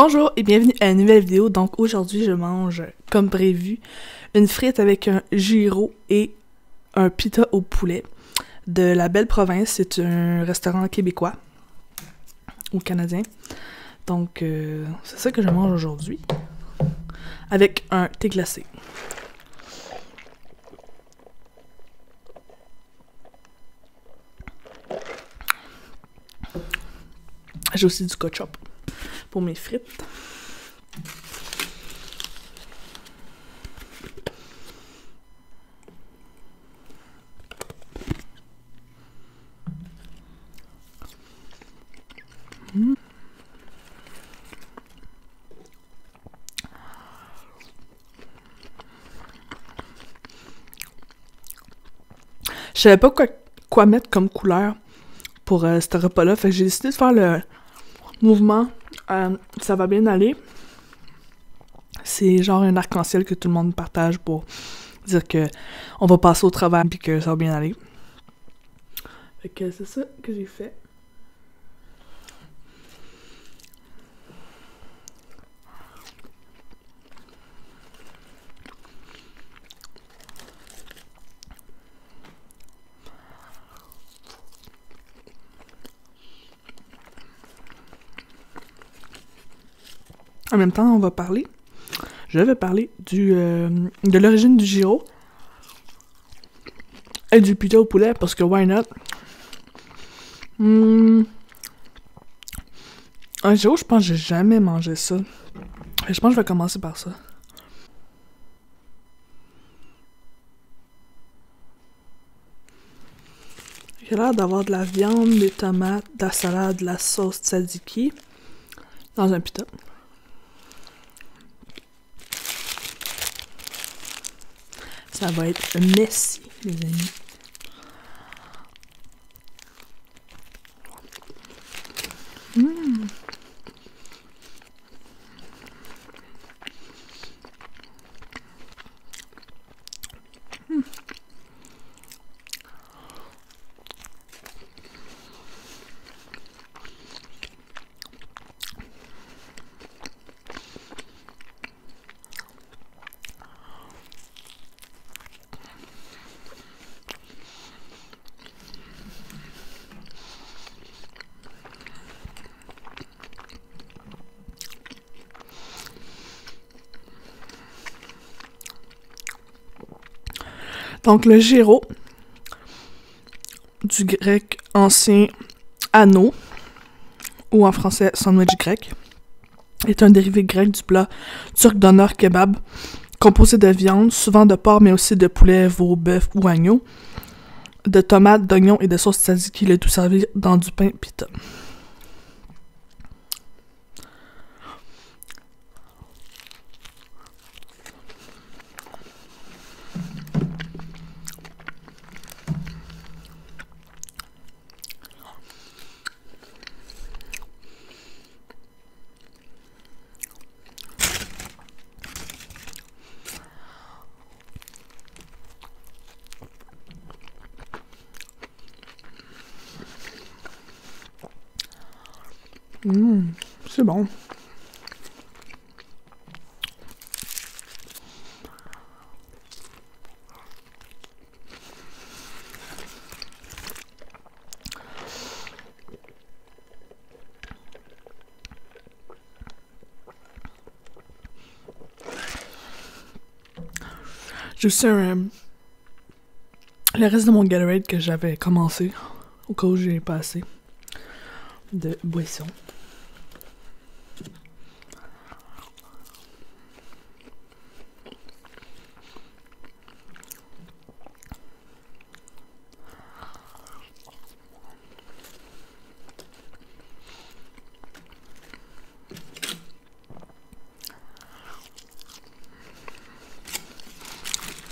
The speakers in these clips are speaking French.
Bonjour et bienvenue à une nouvelle vidéo. Donc aujourd'hui je mange, comme prévu, une frite avec un gyro et un pita au poulet de La Belle Province. C'est un restaurant québécois ou canadien. Donc c'est ça que je mange aujourd'hui. Avec un thé glacé. J'ai aussi du ketchup pour mes frites. Je savais pas quoi mettre comme couleur pour ce repas-là, fait que j'ai décidé de faire le mouvement. Ça va bien aller. C'est genre un arc-en-ciel que tout le monde partage pour dire que on va passer au travers et que ça va bien aller. Fait que c'est ça que j'ai fait. En même temps, je vais parler de l'origine du gyro et du pita au poulet, parce que why not? Un gyro, je pense que j'ai jamais mangé ça. Et je pense que je vais commencer par ça. Il a l'air d'avoir de la viande, des tomates, de la salade, de la sauce tzatziki dans un pita. Ça va être messy, les amis. Donc le gyro, du grec ancien anneau, ou en français sandwich grec, est un dérivé grec du plat turc d'honneur kebab, composé de viande, souvent de porc mais aussi de poulet, veau, bœuf ou agneau, de tomates, d'oignons et de sauce tzatziki, le tout servi dans du pain pita. C'est bon. J'ai aussi le reste de mon Gatorade que j'avais commencé, au cas où j'ai pas assez de boisson.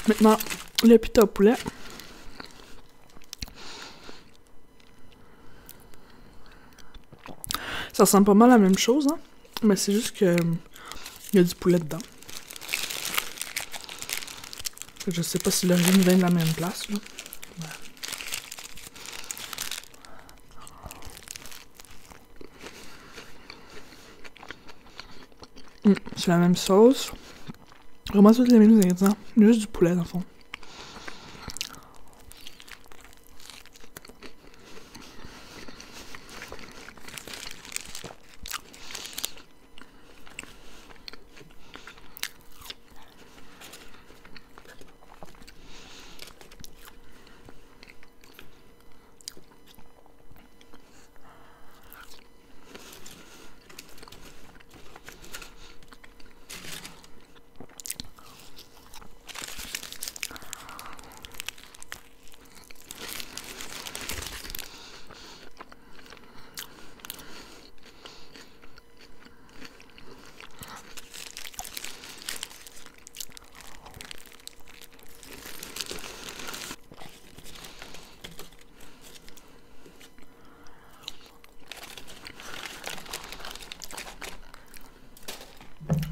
Maintenant, le pita au poulet. Ça ressemble pas mal à la même chose, hein? Mais c'est juste que il y a du poulet dedans. Je sais pas si l'origine vient de la même place, là. Ouais. C'est la même sauce. Vraiment tous les mêmes ingrédients. Juste du poulet, dans le fond.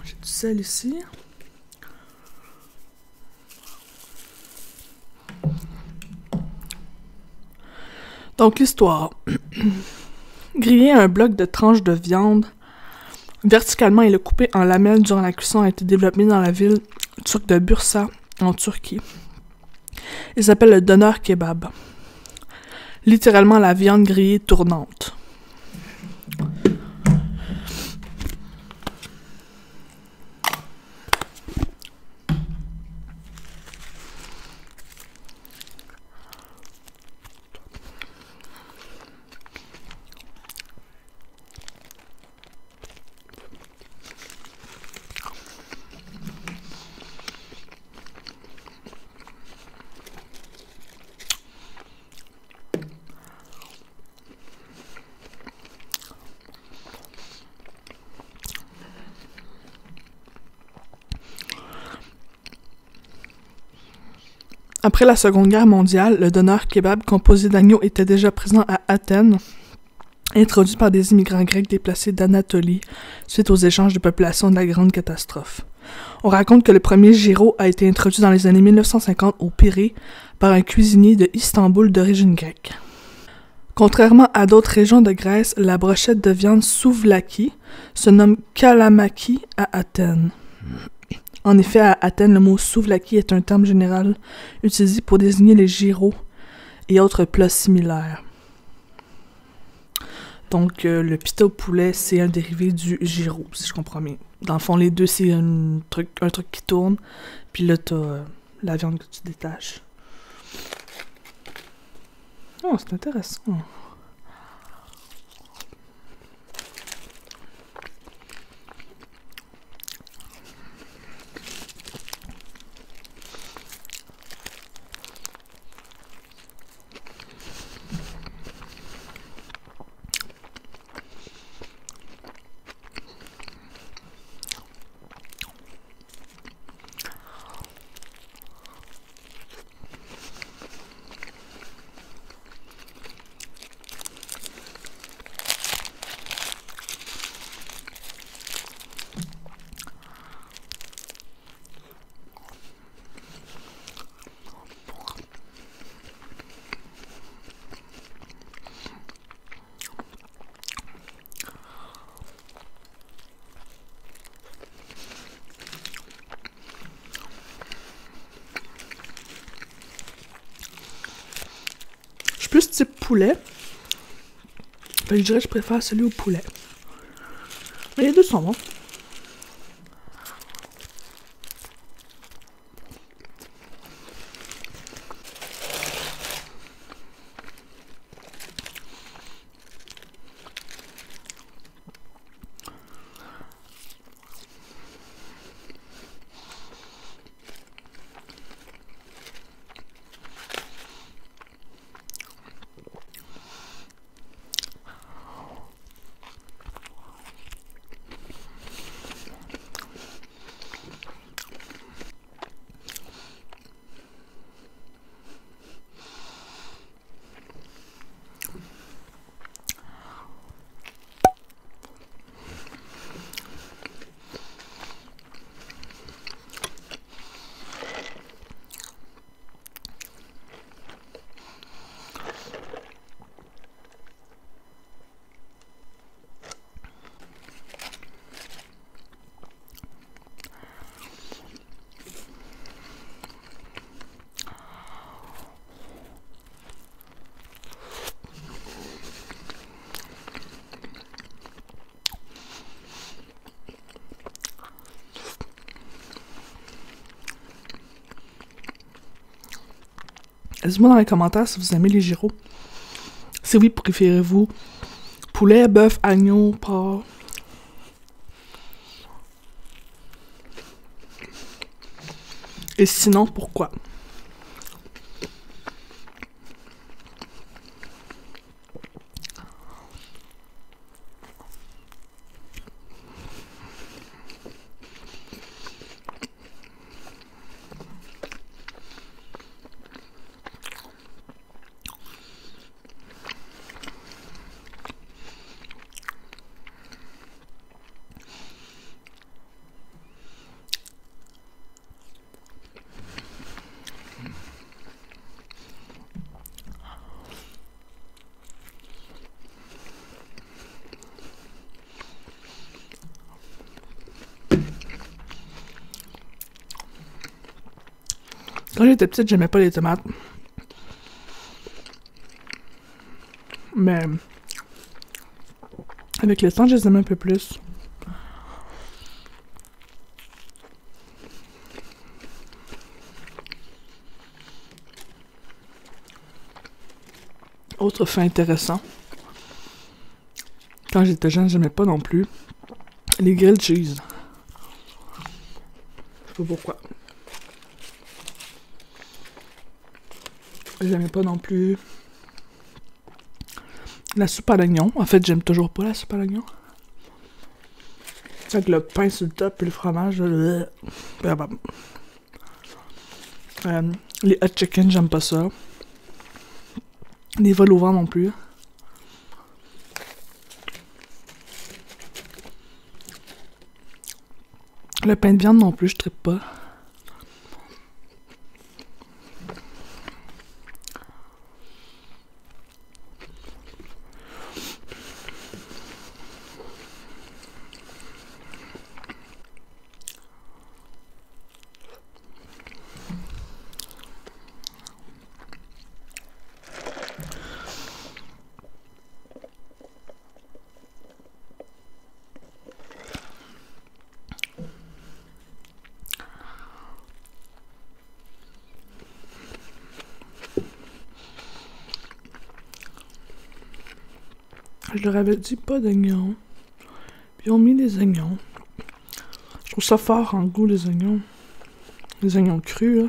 J'ai du sel ici. Donc l'histoire. Griller un bloc de tranches de viande verticalement et le couper en lamelles durant la cuisson a été développé dans la ville turque de Bursa, en Turquie. Il s'appelle le doner kebab. Littéralement la viande grillée tournante. Après la Seconde Guerre mondiale, le doner kebab composé d'agneau était déjà présent à Athènes, introduit par des immigrants grecs déplacés d'Anatolie suite aux échanges de population de la Grande Catastrophe. On raconte que le premier gyro a été introduit dans les années 1950 au Pirée par un cuisinier de Istanbul d'origine grecque. Contrairement à d'autres régions de Grèce, la brochette de viande souvlaki se nomme kalamaki à Athènes. En effet, à Athènes, le mot souvlaki est un terme général utilisé pour désigner les gyros et autres plats similaires. Donc, le pita au poulet, c'est un dérivé du gyro, si je comprends bien. Dans le fond, les deux, c'est un truc qui tourne, puis là, t'as la viande que tu détaches. Oh, c'est intéressant. Je suis plus type poulet. Fait que je dirais que je préfère celui au poulet. Mais les deux sont bons. Dites-moi dans les commentaires si vous aimez les gyros. Si oui, préférez-vous poulet, bœuf, agneau, porc? Et sinon, pourquoi? Quand j'étais petite, j'aimais pas les tomates. Mais avec le temps, je les aime un peu plus. Autre fait intéressant. Quand j'étais jeune, j'aimais pas non plus les grilled cheese. Je sais pas pourquoi. J'aimais pas non plus la soupe à l'oignon. En fait, j'aime toujours pas la soupe à l'oignon. Avec le pain sur le top et le fromage. Les hot chicken, j'aime pas ça. Les vols au vent non plus. Le pain de viande non plus, je trippe pas. Je leur avais dit pas d'oignons. Puis ils ont mis des oignons. Je trouve ça fort en goût, les oignons. Les oignons crus, là.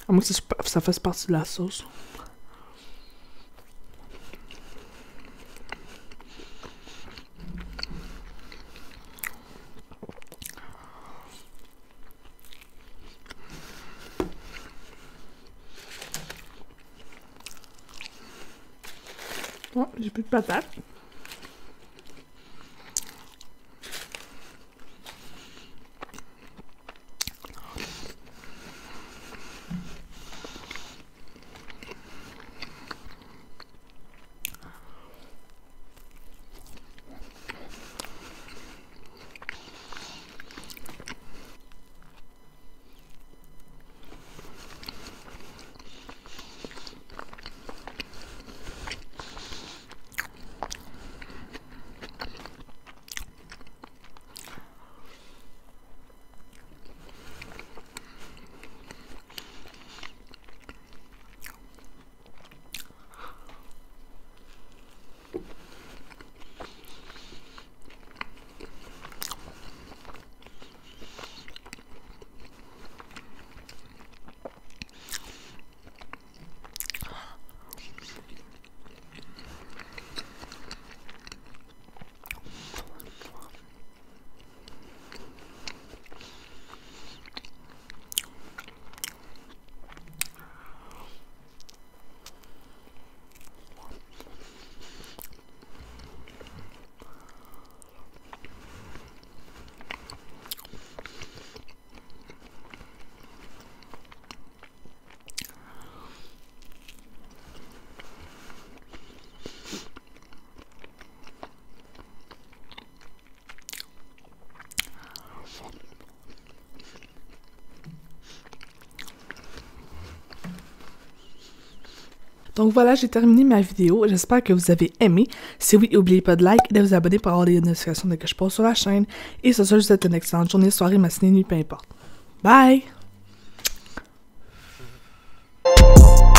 À moins que ça fasse partie de la sauce. Oh, j'ai plus de patates. Donc voilà, j'ai terminé ma vidéo. J'espère que vous avez aimé. Si oui, n'oubliez pas de like et de vous abonner pour avoir des notifications dès que je poste sur la chaîne. Et sur ce, je vous souhaite une excellente journée, soirée, matinée, nuit, peu importe. Bye! Bye.